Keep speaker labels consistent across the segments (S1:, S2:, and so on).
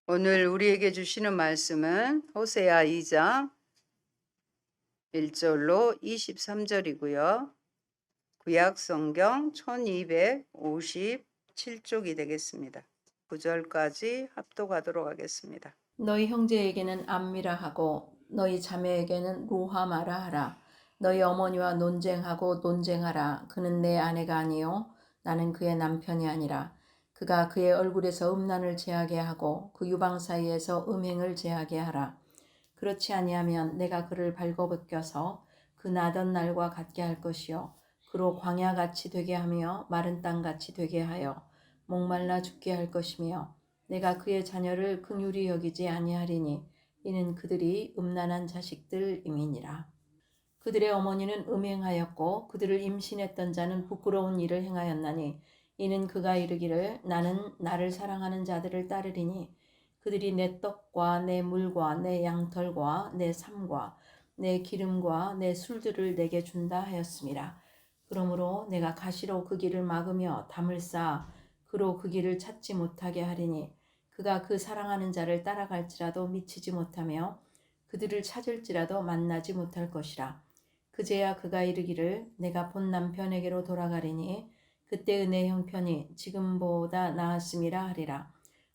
S1: 오늘 우리에게 주시는 말씀은 호세아 2장 1절로 23절이고요. 구약 성경 1257쪽이 되겠습니다. 9절까지 합독하도록 하겠습니다.
S2: 너희 형제에게는 암미라 하고 너희 자매에게는 로하마라 하라. 너희 어머니와 논쟁하고 논쟁하라. 그는 내 아내가 아니요 나는 그의 남편이 아니라. 그가 그의 얼굴에서 음란을 제하게 하고 그 유방 사이에서 음행을 제하게 하라. 그렇지 아니하면 내가 그를 발거벗겨서 그 나던 날과 같게 할 것이요 그로 광야같이 되게 하며 마른 땅같이 되게 하여 목말라 죽게 할 것이며 내가 그의 자녀를 긍휼히 여기지 아니하리니 이는 그들이 음란한 자식들임이니라. 그들의 어머니는 음행하였고 그들을 임신했던 자는 부끄러운 일을 행하였나니 이는 그가 이르기를 나는 나를 사랑하는 자들을 따르리니 그들이 내 떡과 내 물과 내 양털과 내 삶과 내 기름과 내 술들을 내게 준다 하였습니다. 그러므로 내가 가시로 그 길을 막으며 담을 쌓아 그로 그 길을 찾지 못하게 하리니 그가 그 사랑하는 자를 따라갈지라도 미치지 못하며 그들을 찾을지라도 만나지 못할 것이라. 그제야 그가 이르기를 내가 본 남편에게로 돌아가리니 그때의 내 형편이 지금보다 나았음이라 하리라.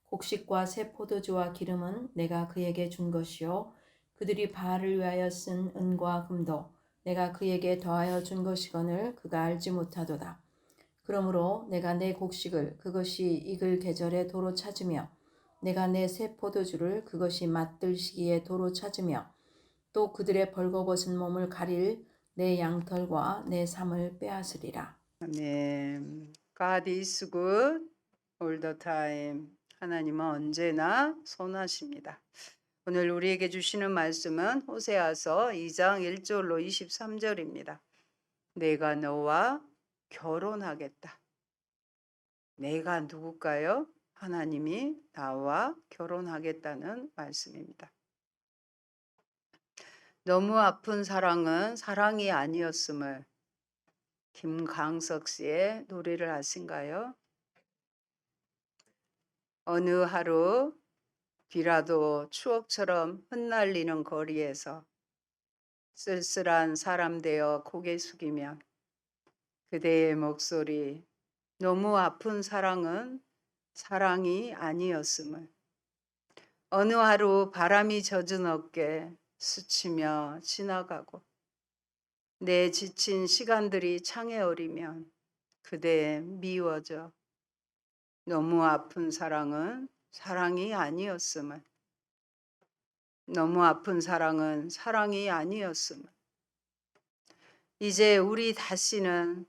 S2: 곡식과 새 포도주와 기름은 내가 그에게 준 것이요 그들이 바알을 위하여 쓴 은과 금도 내가 그에게 더하여 준 것이거늘 그가 알지 못하도다. 그러므로 내가 내 곡식을 그것이 익을 계절에 도로 찾으며 내가 내 새 포도주를 그것이 맛들 시기에 도로 찾으며 또 그들의 벌거벗은 몸을 가릴 내 양털과 내 삶을 빼앗으리라.
S1: 아멘. God is good all the time. 하나님은 언제나 선하십니다. 오늘 우리에게 주시는 말씀은 호세아서 2장 1절로 23절입니다. 내가 너와 결혼하겠다. 내가 누굴까요? 하나님이 나와 결혼하겠다는 말씀입니다. 너무 아픈 사랑은 사랑이 아니었음을 김광석 씨의 노래를 아신가요? 어느 하루 비라도 추억처럼 흩날리는 거리에서 쓸쓸한 사람 되어 고개 숙이면 그대의 목소리 너무 아픈 사랑은 사랑이 아니었음을 어느 하루 바람이 젖은 어깨 스치며 지나가고 내 지친 시간들이 창에 어리면 그대 미워져 너무 아픈 사랑은 사랑이 아니었음을 너무 아픈 사랑은 사랑이 아니었음을 이제 우리 다시는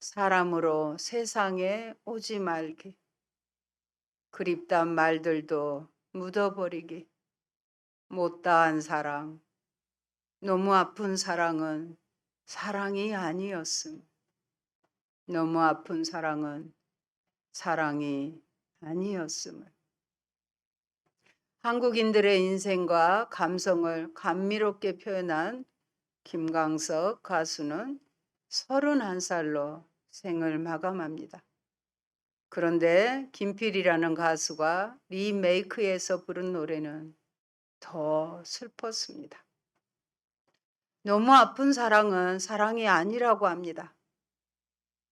S1: 사람으로 세상에 오지 말기 그립단 말들도 묻어버리기 못다한 사랑 너무 아픈 사랑은 사랑이 아니었음 너무 아픈 사랑은 사랑이 아니었음을 한국인들의 인생과 감성을 감미롭게 표현한 김광석 가수는 31살로 생을 마감합니다. 그런데 김필이라는 가수가 리메이크해서 부른 노래는 더 슬펐습니다. 너무 아픈 사랑은 사랑이 아니라고 합니다.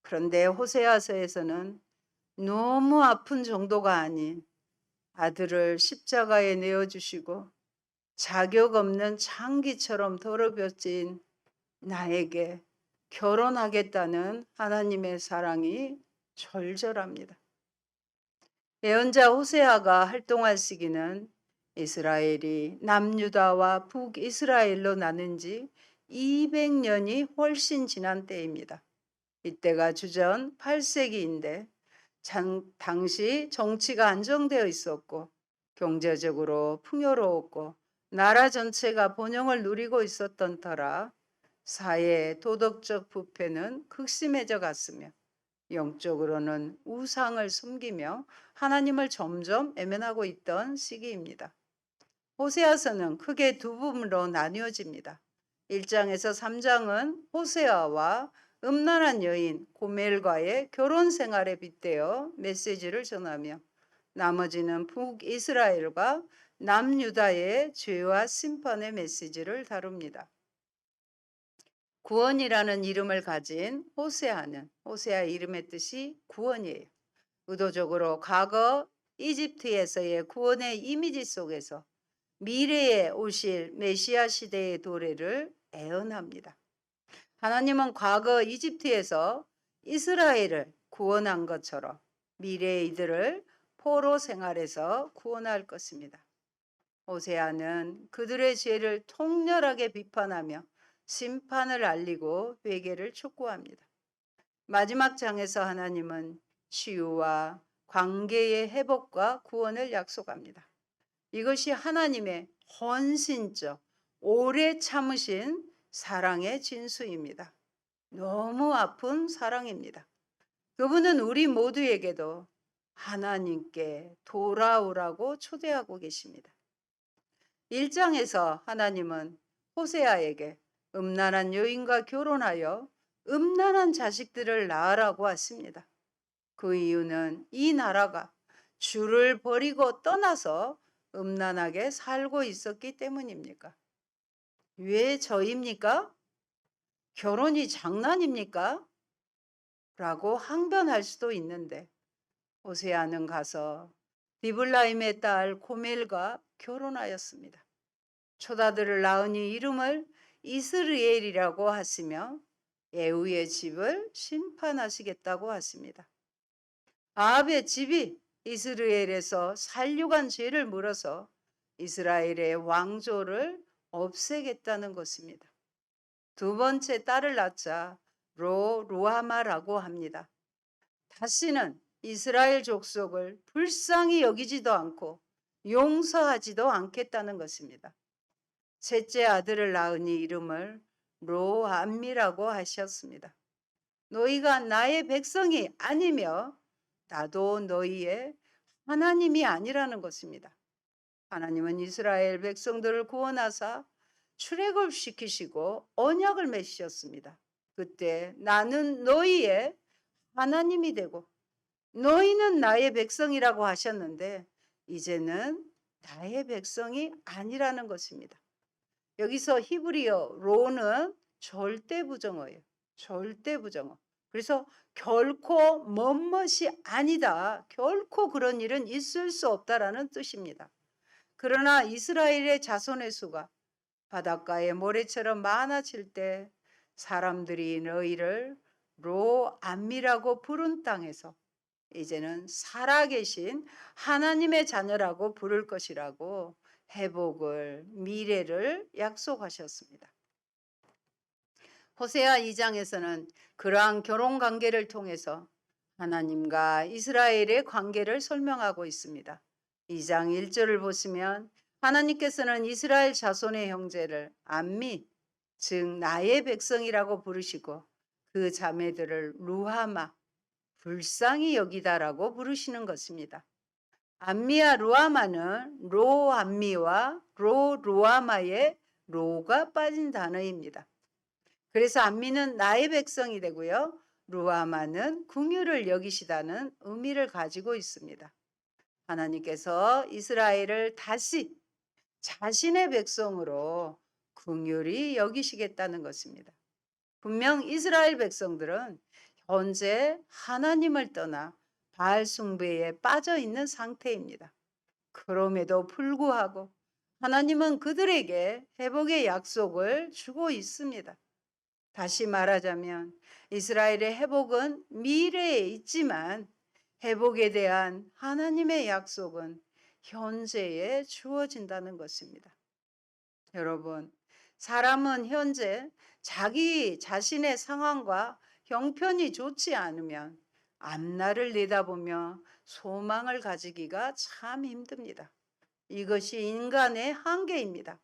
S1: 그런데 호세아서에서는 너무 아픈 정도가 아닌 아들을 십자가에 내어주시고 자격 없는 창기처럼 더러워진 나에게 결혼하겠다는 하나님의 사랑이 절절합니다. 예언자 호세아가 활동할 시기는 이스라엘이 남유다와 북이스라엘로 나눈 지 200년이 훨씬 지난 때입니다. 이때가 주전 8세기인데 당시 정치가 안정되어 있었고 경제적으로 풍요로웠고 나라 전체가 번영을 누리고 있었던 터라 사회의 도덕적 부패는 극심해져 갔으며 영적으로는 우상을 숨기며 하나님을 점점 애면하고 있던 시기입니다. 호세아서는 크게 두 부분으로 나뉘어집니다. 1장에서 3장은 호세아와 음란한 여인 고멜과의 결혼 생활에 빗대어 메시지를 전하며 나머지는 북이스라엘과 남유다의 죄와 심판의 메시지를 다룹니다. 구원이라는 이름을 가진 호세아는 호세아 이름의 뜻이 구원이에요. 의도적으로 과거 이집트에서의 구원의 이미지 속에서 미래에 오실 메시아 시대의 도래를 애언합니다. 하나님은 과거 이집트에서 이스라엘을 구원한 것처럼 미래의 이들을 포로 생활에서 구원할 것입니다. 호세아는 그들의 죄를 통렬하게 비판하며 심판을 알리고 회개를 촉구합니다. 마지막 장에서 하나님은 치유와 관계의 회복과 구원을 약속합니다. 이것이 하나님의 헌신적, 오래 참으신 사랑의 진수입니다. 너무 아픈 사랑입니다. 그분은 우리 모두에게도 하나님께 돌아오라고 초대하고 계십니다. 1장에서 하나님은 호세아에게 음란한 여인과 결혼하여 음란한 자식들을 낳으라고 하십니다. 그 이유는 이 나라가 주를 버리고 떠나서 음란하게 살고 있었기 때문입니까? 왜 저입니까? 결혼이 장난입니까? 라고 항변할 수도 있는데 호세아는 가서 디블라임의 딸 고멜과 결혼하였습니다. 초다들을 낳으니 이름을 이스르엘이라고 하시며 에우의 집을 심판하시겠다고 하십니다. 아합의 집이 이스라엘에서 살육한 죄를 물어서 이스라엘의 왕조를 없애겠다는 것입니다. 두 번째 딸을 낳자 루하마라고 합니다. 다시는 이스라엘 족속을 불쌍히 여기지도 않고 용서하지도 않겠다는 것입니다. 셋째 아들을 낳으니 이름을 로암미라고 하셨습니다. 너희가 나의 백성이 아니며 나도 너희의 하나님이 아니라는 것입니다. 하나님은 이스라엘 백성들을 구원하사 출애굽 시키시고 언약을 맺으셨습니다. 그때 나는 너희의 하나님이 되고 너희는 나의 백성이라고 하셨는데 이제는 나의 백성이 아니라는 것입니다. 여기서 히브리어 로는 절대 부정어예요. 절대 부정어. 그래서 결코 멋멋이 아니다. 결코 그런 일은 있을 수 없다라는 뜻입니다. 그러나 이스라엘의 자손의 수가 바닷가의 모래처럼 많아질 때 사람들이 너희를 로암미라고 부른 땅에서 이제는 살아계신 하나님의 자녀라고 부를 것이라고 회복을, 미래를 약속하셨습니다. 호세아 2장에서는 그러한 결혼 관계를 통해서 하나님과 이스라엘의 관계를 설명하고 있습니다. 2장 1절을 보시면 하나님께서는 이스라엘 자손의 형제를 암미, 즉 나의 백성이라고 부르시고 그 자매들을 루하마, 불쌍히 여기다라고 부르시는 것입니다. 암미와 루하마는 로암미와 루하마의 로가 빠진 단어입니다. 그래서 암미는 나의 백성이 되고요. 루하마는 긍휼을 여기시다는 의미를 가지고 있습니다. 하나님께서 이스라엘을 다시 자신의 백성으로 긍휼히 여기시겠다는 것입니다. 분명 이스라엘 백성들은 현재 하나님을 떠나 바알 숭배에 빠져 있는 상태입니다. 그럼에도 불구하고 하나님은 그들에게 회복의 약속을 주고 있습니다. 다시 말하자면 이스라엘의 회복은 미래에 있지만 회복에 대한 하나님의 약속은 현재에 주어진다는 것입니다. 여러분, 사람은 현재 자기 자신의 상황과 형편이 좋지 않으면 앞날을 내다보며 소망을 가지기가 참 힘듭니다. 이것이 인간의 한계입니다.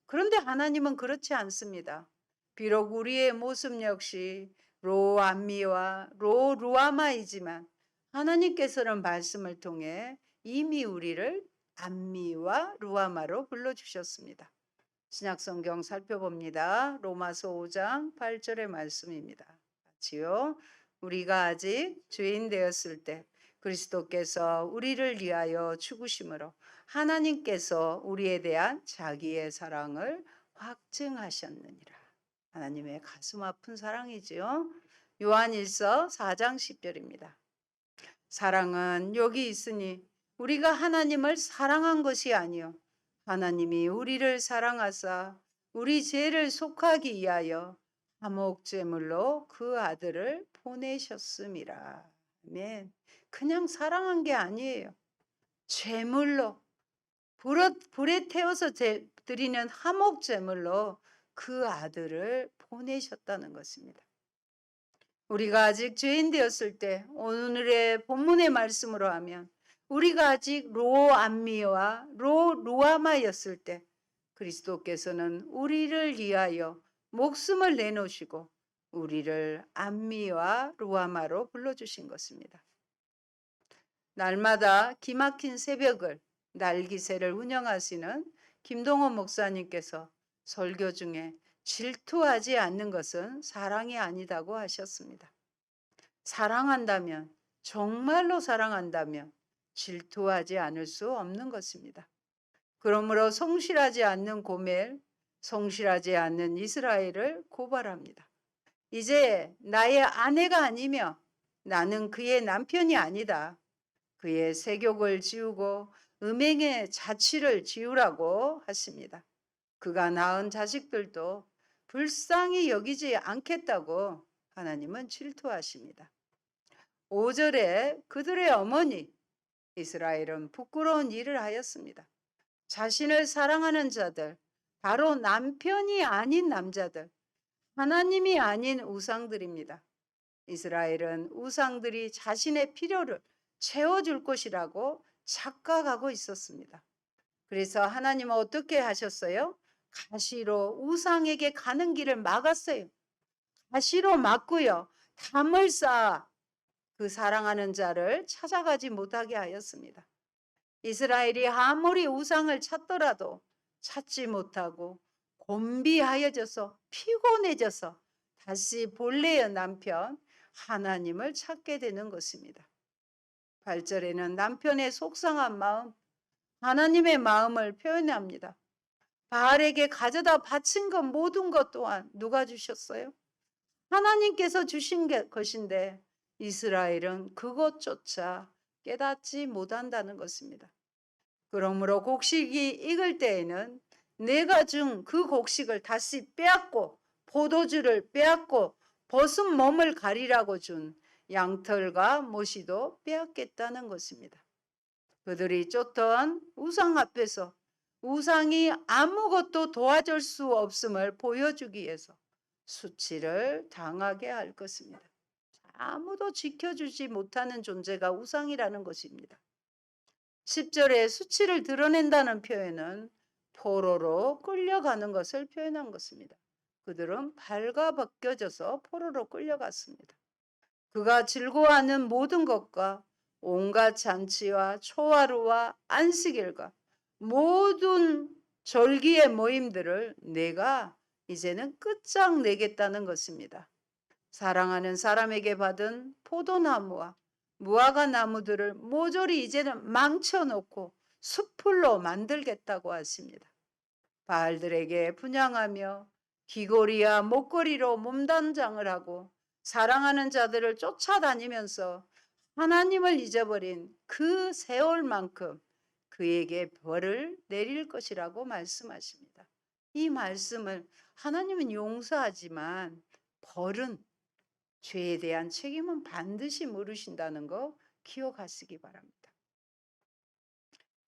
S1: 그런데 하나님은 그렇지 않습니다. 비록 우리의 모습 역시 로암미와 루아마이지만 하나님께서는 말씀을 통해 이미 우리를 암미와 루아마로 불러주셨습니다. 신약성경 살펴봅니다. 로마서 5장 8절의 말씀입니다. 같이요. 우리가 아직 죄인 되었을 때 그리스도께서 우리를 위하여 죽으심으로 하나님께서 우리에 대한 자기의 사랑을 확증하셨느니라. 하나님의 가슴 아픈 사랑이지요. 요한일서 4장 10절입니다. 사랑은 여기 있으니 우리가 하나님을 사랑한 것이 아니요 하나님이 우리를 사랑하사 우리 죄를 속하기 위하여 화목 제물로 그 아들을 보내셨음이라. 아멘. 그냥 사랑한 게 아니에요. 제물로 불에 태워서 드리는 화목 제물로 그 아들을 보내셨다는 것입니다. 우리가 아직 죄인 되었을 때 오늘의 본문의 말씀으로 하면 우리가 아직 로암미와 루아마였을 때 그리스도께서는 우리를 위하여 목숨을 내놓으시고 우리를 암미와 루아마로 불러주신 것입니다. 날마다 기막힌 새벽을 날기새를 운영하시는 김동원 목사님께서 설교 중에 질투하지 않는 것은 사랑이 아니다고 하셨습니다. 사랑한다면, 정말로 사랑한다면 질투하지 않을 수 없는 것입니다. 그러므로 성실하지 않는 고멜, 성실하지 않는 이스라엘을 고발합니다. 이제 나의 아내가 아니며 나는 그의 남편이 아니다. 그의 세욕을 지우고 음행의 자취를 지우라고 하십니다. 그가 낳은 자식들도 불쌍히 여기지 않겠다고 하나님은 질투하십니다. 5절에 그들의 어머니 이스라엘은 부끄러운 일을 하였습니다. 자신을 사랑하는 자들, 바로 남편이 아닌 남자들, 하나님이 아닌 우상들입니다. 이스라엘은 우상들이 자신의 필요를 채워줄 것이라고 착각하고 있었습니다. 그래서 하나님은 어떻게 하셨어요? 가시로 우상에게 가는 길을 막았어요. 가시로 막고요. 담을 쌓아 그 사랑하는 자를 찾아가지 못하게 하였습니다. 이스라엘이 아무리 우상을 찾더라도 찾지 못하고 곤비하여져서 피곤해져서 다시 본래의 남편 하나님을 찾게 되는 것입니다. 8절에는 남편의 속상한 마음, 하나님의 마음을 표현합니다. 바알에게 가져다 바친 것 모든 것 또한 누가 주셨어요? 하나님께서 주신 것인데 이스라엘은 그것조차 깨닫지 못한다는 것입니다. 그러므로 곡식이 익을 때에는 내가 준 그 곡식을 다시 빼앗고 포도주를 빼앗고 벗은 몸을 가리라고 준 양털과 모시도 빼앗겠다는 것입니다. 그들이 쫓던 우상 앞에서 우상이 아무것도 도와줄 수 없음을 보여주기 위해서 수치를 당하게 할 것입니다. 아무도 지켜주지 못하는 존재가 우상이라는 것입니다. 10절에 수치를 드러낸다는 표현은 포로로 끌려가는 것을 표현한 것입니다. 그들은 발가벗겨져서 포로로 끌려갔습니다. 그가 즐거워하는 모든 것과 온갖 잔치와 초하루와 안식일과 모든 절기의 모임들을 내가 이제는 끝장내겠다는 것입니다. 사랑하는 사람에게 받은 포도나무와 무화과 나무들을 모조리 이제는 망쳐놓고 숲풀로 만들겠다고 하십니다. 바알들에게 분향하며 귀고리와 목걸이로 몸단장을 하고 사랑하는 자들을 쫓아다니면서 하나님을 잊어버린 그 세월만큼 그에게 벌을 내릴 것이라고 말씀하십니다. 이 말씀을 하나님은 용서하지만 벌은 죄에 대한 책임은 반드시 물으신다는 거 기억하시기 바랍니다.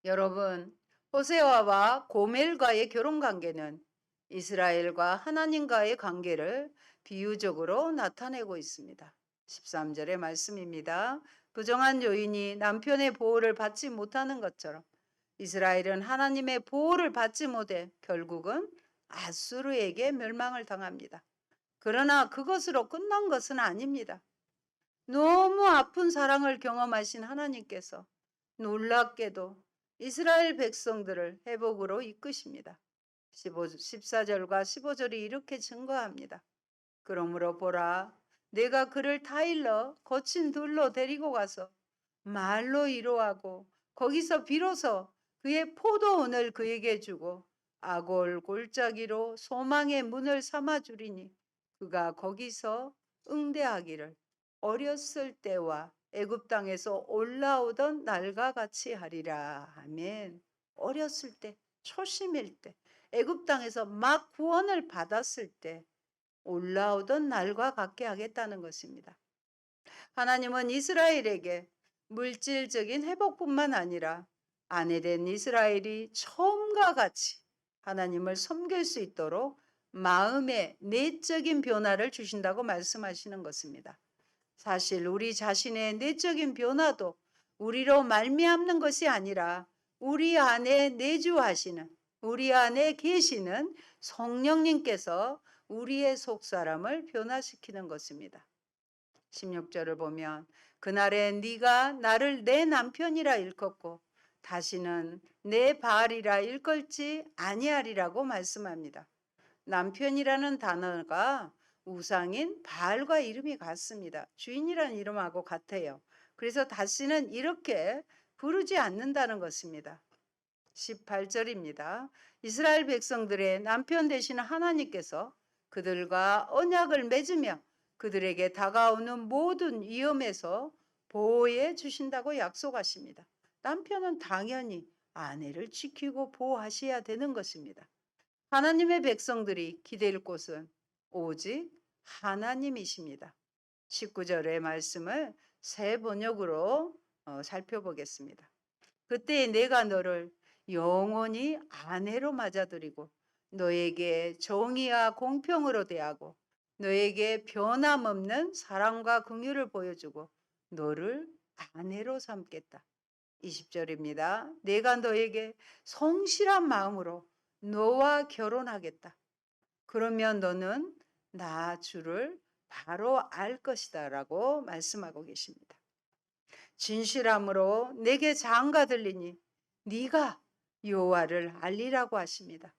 S1: 여러분, 호세아와 고멜과의 결혼 관계는 이스라엘과 하나님과의 관계를 비유적으로 나타내고 있습니다. 13절의 말씀입니다. 부정한 여인이 남편의 보호를 받지 못하는 것처럼 이스라엘은 하나님의 보호를 받지 못해 결국은 아수르에게 멸망을 당합니다. 그러나 그것으로 끝난 것은 아닙니다. 너무 아픈 사랑을 경험하신 하나님께서 놀랍게도 이스라엘 백성들을 회복으로 이끄십니다. 14절과 15절이 이렇게 증거합니다. 그러므로 보라, 내가 그를 타일러 거친 들로 데리고 가서 말로 위로하고 거기서 비로소 그의 포도원을 그에게 주고 아골 골짜기로 소망의 문을 삼아 주리니 그가 거기서 응대하기를 어렸을 때와 애굽 땅에서 올라오던 날과 같이 하리라. 아멘. 어렸을 때, 초심일 때, 애굽 땅에서 막 구원을 받았을 때 올라오던 날과 같게 하겠다는 것입니다. 하나님은 이스라엘에게 물질적인 회복뿐만 아니라 아내된 이스라엘이 처음과 같이 하나님을 섬길 수 있도록 마음의 내적인 변화를 주신다고 말씀하시는 것입니다. 사실 우리 자신의 내적인 변화도 우리로 말미암는 것이 아니라 우리 안에 내주하시는, 우리 안에 계시는 성령님께서 우리의 속사람을 변화시키는 것입니다. 16절을 보면 그날에 네가 나를 내 남편이라 일컫고 다시는 내 바알이라 일컬지 아니하리라고 말씀합니다. 남편이라는 단어가 우상인 바알과 이름이 같습니다. 주인이라는 이름하고 같아요. 그래서 다시는 이렇게 부르지 않는다는 것입니다. 18절입니다. 이스라엘 백성들의 남편 되신 하나님께서 그들과 언약을 맺으며 그들에게 다가오는 모든 위험에서 보호해 주신다고 약속하십니다. 남편은 당연히 아내를 지키고 보호하셔야 되는 것입니다. 하나님의 백성들이 기댈 곳은 오직 하나님이십니다. 19절의 말씀을 새 번역으로 살펴보겠습니다. 그때 내가 너를 영원히 아내로 맞아들이고 너에게 정의와 공평으로 대하고 너에게 변함없는 사랑과 긍휼을 보여주고 너를 아내로 삼겠다. 20절입니다. 내가 너에게 성실한 마음으로 너와 결혼하겠다. 그러면 너는 나 주를 바로 알 것이다 라고 말씀하고 계십니다. 진실함으로 내게 장가 들리니 네가 여호와를 알리라고 하십니다.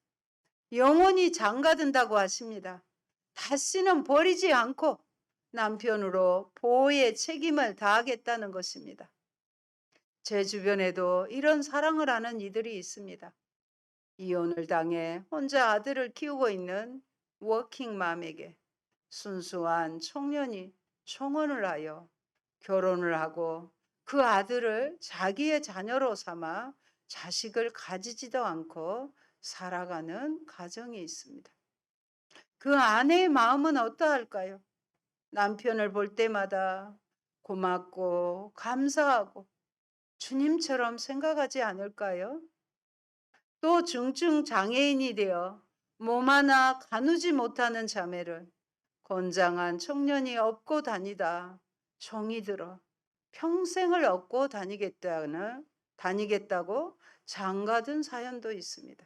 S1: 영원히 장가든다고 하십니다. 다시는 버리지 않고 남편으로 보호의 책임을 다하겠다는 것입니다. 제 주변에도 이런 사랑을 하는 이들이 있습니다. 이혼을 당해 혼자 아들을 키우고 있는 워킹맘에게 순수한 청년이 청혼을 하여 결혼을 하고 그 아들을 자기의 자녀로 삼아 자식을 가지지도 않고 살아가는 가정이 있습니다. 그 아내의 마음은 어떠할까요? 남편을 볼 때마다 고맙고 감사하고 주님처럼 생각하지 않을까요? 또 중증 장애인이 되어 몸 하나 가누지 못하는 자매를 건장한 청년이 업고 다니다 정이 들어 평생을 업고 다니겠다고 장가든 사연도 있습니다.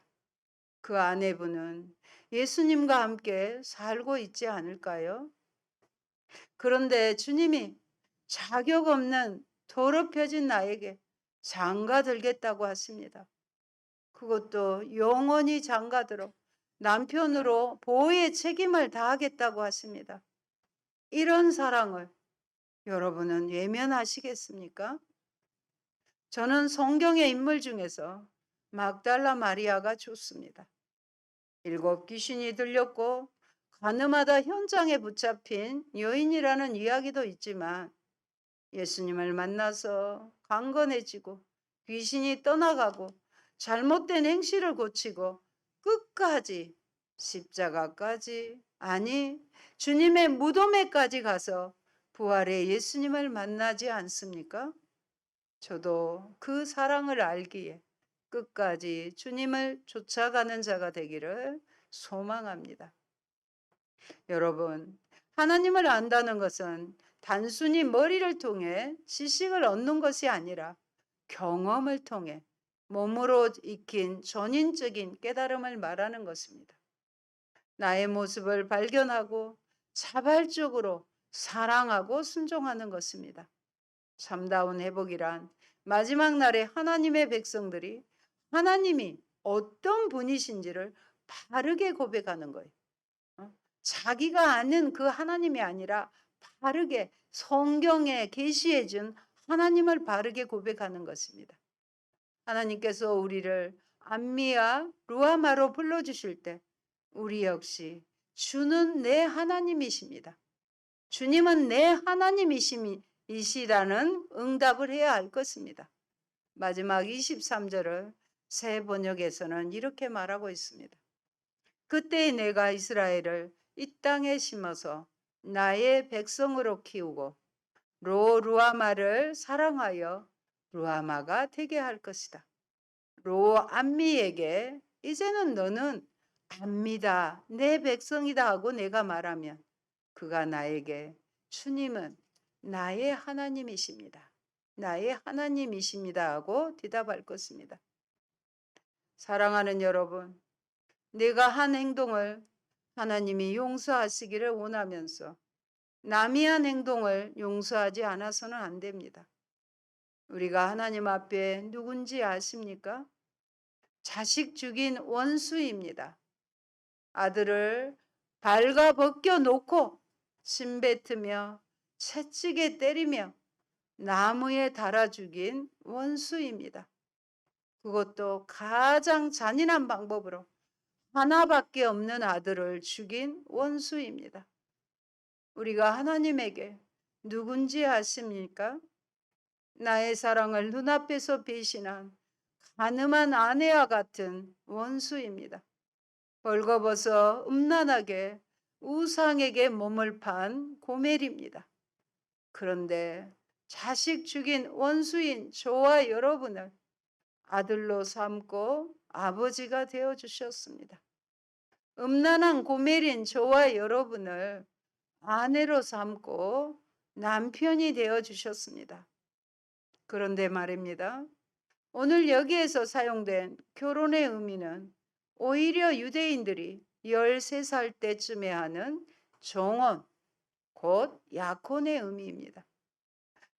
S1: 그 아내분은 예수님과 함께 살고 있지 않을까요? 그런데 주님이 자격 없는 더럽혀진 나에게 장가들겠다고 하십니다. 그것도 영원히 장가들어 남편으로 보호의 책임을 다하겠다고 하십니다. 이런 사랑을 여러분은 외면하시겠습니까? 저는 성경의 인물 중에서 막달라 마리아가 좋습니다. 7 귀신이 들렸고 가늠하다 현장에 붙잡힌 여인이라는 이야기도 있지만 예수님을 만나서 강건해지고 귀신이 떠나가고 잘못된 행실을 고치고 끝까지 십자가까지 아니 주님의 무덤에까지 가서 부활의 예수님을 만나지 않습니까? 저도 그 사랑을 알기에 끝까지 주님을 쫓아가는 자가 되기를 소망합니다. 여러분, 하나님을 안다는 것은 단순히 머리를 통해 지식을 얻는 것이 아니라 경험을 통해 몸으로 익힌 전인적인 깨달음을 말하는 것입니다. 나의 모습을 발견하고 자발적으로 사랑하고 순종하는 것입니다. 참다운 회복이란 마지막 날에 하나님의 백성들이 하나님이 어떤 분이신지를 바르게 고백하는 거예요. 자기가 아는 그 하나님이 아니라 바르게 성경에 계시해 준 하나님을 바르게 고백하는 것입니다. 하나님께서 우리를 암미와 루아마로 불러주실 때 우리 역시 주는 내 하나님이십니다. 주님은 내 하나님이시라는 응답을 해야 할 것입니다. 마지막 23절을 새 번역에서는 이렇게 말하고 있습니다. 그때 내가 이스라엘을 이 땅에 심어서 나의 백성으로 키우고 루아마를 사랑하여 루아마가 되게 할 것이다. 암미에게 이제는 너는 암미다, 내 백성이다 하고 내가 말하면 그가 나에게 주님은 나의 하나님이십니다. 나의 하나님이십니다 하고 대답할 것입니다. 사랑하는 여러분, 내가 한 행동을 하나님이 용서하시기를 원하면서 남이 한 행동을 용서하지 않아서는 안 됩니다. 우리가 하나님 앞에 누군지 아십니까? 자식 죽인 원수입니다. 아들을 발가 벗겨 놓고 침 뱉으며 채찍에 때리며 나무에 달아 죽인 원수입니다. 그것도 가장 잔인한 방법으로 하나밖에 없는 아들을 죽인 원수입니다. 우리가 하나님에게 누군지 아십니까? 나의 사랑을 눈앞에서 배신한 가늠한 아내와 같은 원수입니다. 벌거벗어 음란하게 우상에게 몸을 판 고멜입니다. 그런데 자식 죽인 원수인 저와 여러분을 아들로 삼고 아버지가 되어 주셨습니다. 음란한 고멜인 저와 여러분을 아내로 삼고 남편이 되어 주셨습니다. 그런데 말입니다. 오늘 여기에서 사용된 결혼의 의미는 오히려 유대인들이 13살 때쯤에 하는 정혼, 곧 약혼의 의미입니다.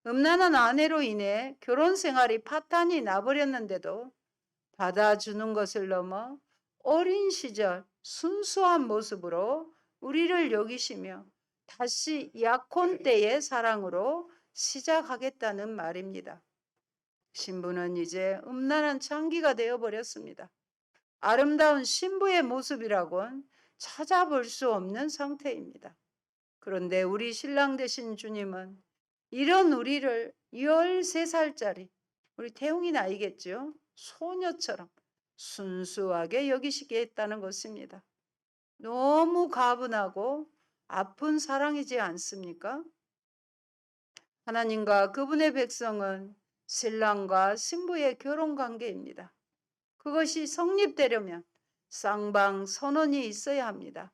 S1: 음란한 아내로 인해 결혼 생활이 파탄이 나버렸는데도 받아주는 것을 넘어 어린 시절 순수한 모습으로 우리를 여기시며 다시 약혼 때의 사랑으로 시작하겠다는 말입니다. 신부는 이제 음란한 창기가 되어버렸습니다. 아름다운 신부의 모습이라곤 찾아볼 수 없는 상태입니다. 그런데 우리 신랑 되신 주님은 이런 우리를 13살짜리, 우리 태웅이 나이겠죠? 소녀처럼 순수하게 여기시겠다는 것입니다. 너무 가분하고 아픈 사랑이지 않습니까? 하나님과 그분의 백성은 신랑과 신부의 결혼 관계입니다. 그것이 성립되려면 쌍방 선언이 있어야 합니다.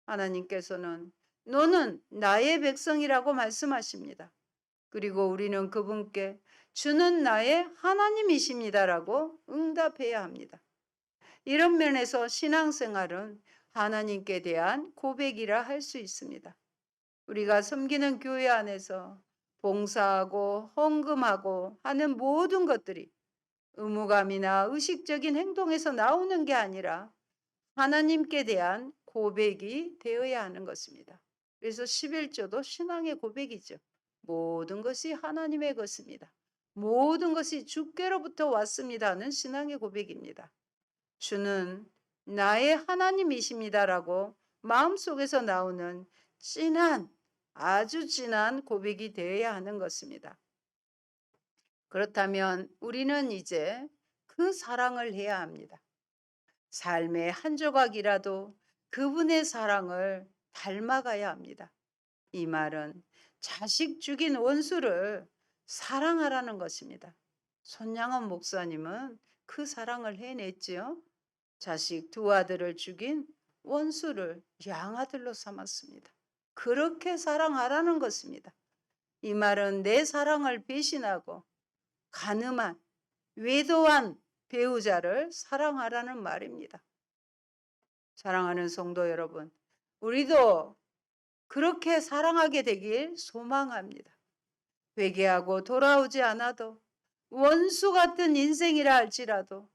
S1: 하나님께서는 너는 나의 백성이라고 말씀하십니다. 그리고 우리는 그분께 주는 나의 하나님이십니다라고 응답해야 합니다. 이런 면에서 신앙생활은 하나님께 대한 고백이라 할 수 있습니다. 우리가 섬기는 교회 안에서 봉사하고 헌금하고 하는 모든 것들이 의무감이나 의식적인 행동에서 나오는 게 아니라 하나님께 대한 고백이 되어야 하는 것입니다. 그래서 11조도 신앙의 고백이죠. 모든 것이 하나님의 것입니다. 모든 것이 주께로부터 왔습니다는 신앙의 고백입니다. 주는 나의 하나님이십니다라고 마음속에서 나오는 진한, 아주 진한 고백이 되어야 하는 것입니다. 그렇다면 우리는 이제 그 사랑을 해야 합니다. 삶의 한 조각이라도 그분의 사랑을 닮아가야 합니다. 이 말은 자식 죽인 원수를 사랑하라는 것입니다. 손양원 목사님은 그 사랑을 해냈지요. 자식 두 아들을 죽인 원수를 양아들로 삼았습니다. 그렇게 사랑하라는 것입니다. 이 말은 내 사랑을 배신하고 가늠한, 외도한 배우자를 사랑하라는 말입니다. 사랑하는 성도 여러분, 우리도 그렇게 사랑하게 되길 소망합니다. 회개하고 돌아오지 않아도 원수 같은 인생이라 할지라도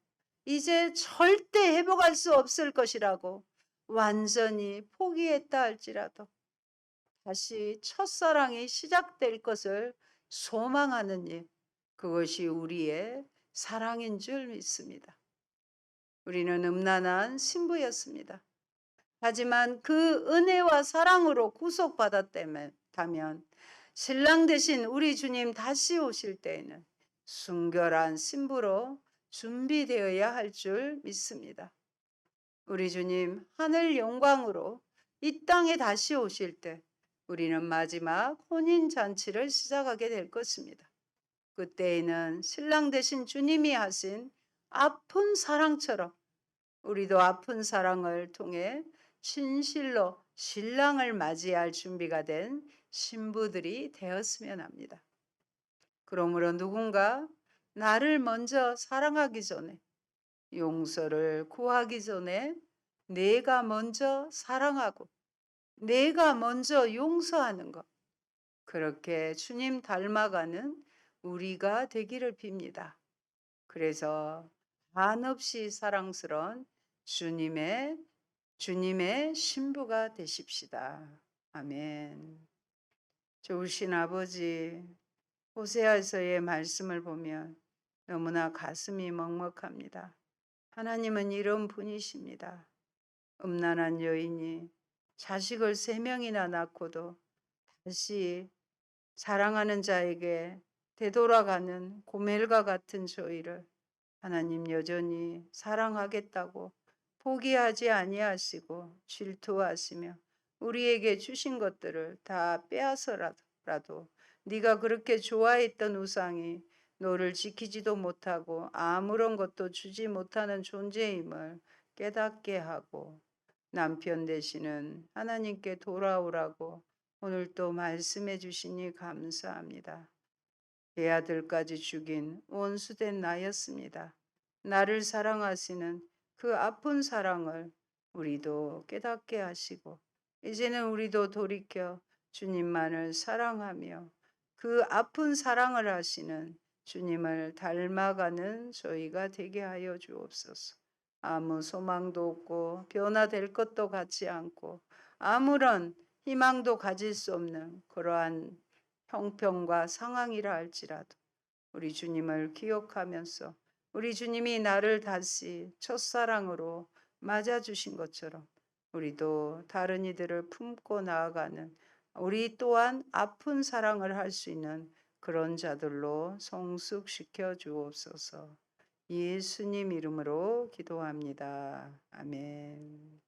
S1: 이제 절대 회복할 수 없을 것이라고 완전히 포기했다 할지라도 다시 첫사랑이 시작될 것을 소망하는 일, 그것이 우리의 사랑인 줄 믿습니다. 우리는 음란한 신부였습니다. 하지만 그 은혜와 사랑으로 구속받았다면 신랑 되신 우리 주님 다시 오실 때에는 순결한 신부로 준비되어야 할 줄 믿습니다. 우리 주님 하늘 영광으로 이 땅에 다시 오실 때 우리는 마지막 혼인 잔치를 시작하게 될 것입니다. 그때에는 신랑 되신 주님이 하신 아픈 사랑처럼 우리도 아픈 사랑을 통해 진실로 신랑을 맞이할 준비가 된 신부들이 되었으면 합니다. 그러므로 누군가 나를 먼저 사랑하기 전에, 용서를 구하기 전에 내가 먼저 사랑하고 내가 먼저 용서하는 것, 그렇게 주님 닮아가는 우리가 되기를 빕니다. 그래서 한없이 사랑스러운 주님의 신부가 되십시다. 아멘. 좋으신 아버지, 호세아서의 말씀을 보면 너무나 가슴이 먹먹합니다. 하나님은 이런 분이십니다. 음란한 여인이 자식을 3명이나 낳고도 다시 사랑하는 자에게 되돌아가는 고멜과 같은 저희를 하나님 여전히 사랑하겠다고 포기하지 아니하시고 질투하시며 우리에게 주신 것들을 다 빼앗아라도 네가 그렇게 좋아했던 우상이 너를 지키지도 못하고 아무런 것도 주지 못하는 존재임을 깨닫게 하고 남편 되시는 하나님께 돌아오라고 오늘 또 말씀해 주시니 감사합니다. 내 아들까지 죽인 원수된 나였습니다. 나를 사랑하시는 그 아픈 사랑을 우리도 깨닫게 하시고 이제는 우리도 돌이켜 주님만을 사랑하며 그 아픈 사랑을 하시는 주님을 닮아가는 저희가 되게 하여 주옵소서. 아무 소망도 없고 변화될 것도 같지 않고 아무런 희망도 가질 수 없는 그러한 형편과 상황이라 할지라도 우리 주님을 기억하면서 우리 주님이 나를 다시 첫사랑으로 맞아주신 것처럼 우리도 다른 이들을 품고 나아가는 우리 또한 아픈 사랑을 할 수 있는 그런 자들로 성숙시켜 주옵소서. 예수님 이름으로 기도합니다. 아멘.